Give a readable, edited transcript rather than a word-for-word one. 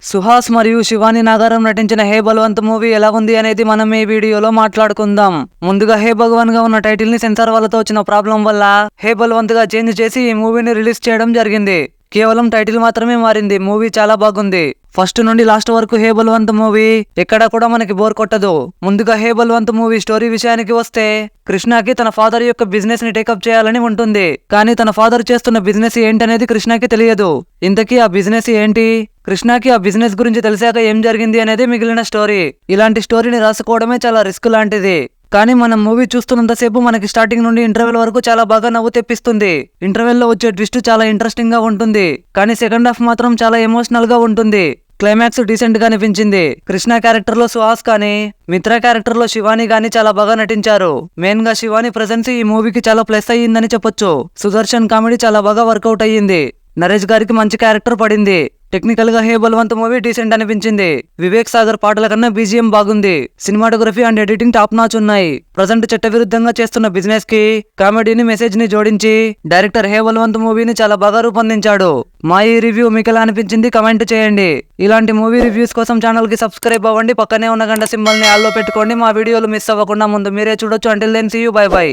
సుహాస్ మరియు శివాని నాగారం నటించిన హే బలవంత్ మూవీ ఎలా ఉంది అనేది మనం ఈ వీడియోలో మాట్లాడుకుందాం. ముందుగా హే భగవాన్ గా ఉన్న టైటిల్ ని సెన్సార్ వాళ్ళతో వచ్చిన ప్రాబ్లం వల్ల హే బలవంత్ గా చేంజ్ చేసి ఈ మూవీని రిలీజ్ చేయడం జరిగింది. కేవలం టైటిల్ మాత్రమే మారింది. మూవీ చాలా బాగుంది. ఫస్ట్ నుండి లాస్ట్ వరకు హే బలవంత్ మూవీ ఎక్కడా కూడా మనకి బోర్ కొట్టదు. ముందుగా హే బలవంత్ మూవీ స్టోరీ విషయానికి వస్తే, కృష్ణకి తన ఫాదర్ యొక్క బిజినెస్ ని టేకప్ చేయాలని ఉంటుంది. కానీ తన ఫాదర్ చేస్తున్న బిజినెస్ ఏంటనేది కృష్ణకి తెలియదు. ఇంతకీ ఆ బిజినెస్ ఏంటి, కృష్ణకి ఆ బిజినెస్ గురించి తెలిసాక ఏం జరిగింది అనేది మిగిలిన స్టోరీ. ఇలాంటి స్టోరీని రాసుకోవడమే చాలా రిస్క్ లాంటిది. కానీ మనం మూవీ చూస్తున్నంతసేపు మనకి స్టార్టింగ్ నుండి ఇంటర్వెల్ వరకు చాలా బాగా నవ్వు తెప్పిస్తుంది. ఇంటర్వెల్ లో వచ్చే ట్విస్ట్ చాలా ఇంట్రెస్టింగ్ గా ఉంటుంది. కానీ సెకండ్ హాఫ్ మాత్రం చాలా ఎమోషనల్ గా ఉంటుంది. క్లైమాక్స్ డీసెంట్ గా అనిపించింది. కృష్ణ క్యారెక్టర్ లో సుహాస్ కానీ, మిత్ర క్యారెక్టర్ లో శివాని గానీ చాలా బాగా నటించారు. మెయిన్ గా శివాని ప్రెజెన్స్ ఈ మూవీకి చాలా ప్లస్ అయ్యిందని చెప్పొచ్చు. సుదర్శన్ కామెడీ చాలా బాగా వర్కౌట్ అయ్యింది. నరేష్ గారికి మంచి క్యారెక్టర్ పడింది. టెక్నికల్ గా హే బలవంత్ మూవీ డీసెంట్ అనిపించింది. వివేక్ సాగర్ పాటల కన్నా బీజిఎం బాగుంది. Cinematography and editing top notch ఉన్నాయి. ప్రజెంట్ చట్టవిరుద్ధంగా చేస్తున్న బిజినెస్ కి కామెడీని మెసేజ్ ని జోడించి డైరెక్టర్ హే బలవంత్ మూవీని చాలా బాగా రూపొందించాడు. మా ఈ రివ్యూ మీకు ఎలా అనిపించింది కమెంట్ చేయండి. ఇలాంటి మూవీ రివ్యూస్ కోసం ఛానల్ కి సబ్స్క్రైబ్ అవ్వండి. పక్కనే ఉన్న గంట సింబల్ ని ఆల్లో పెట్టుకోండి. మా వీడియోలు మిస్ అవ్వకుండా ముందు మీరే చూడొచ్చు. Until then see you, bye by.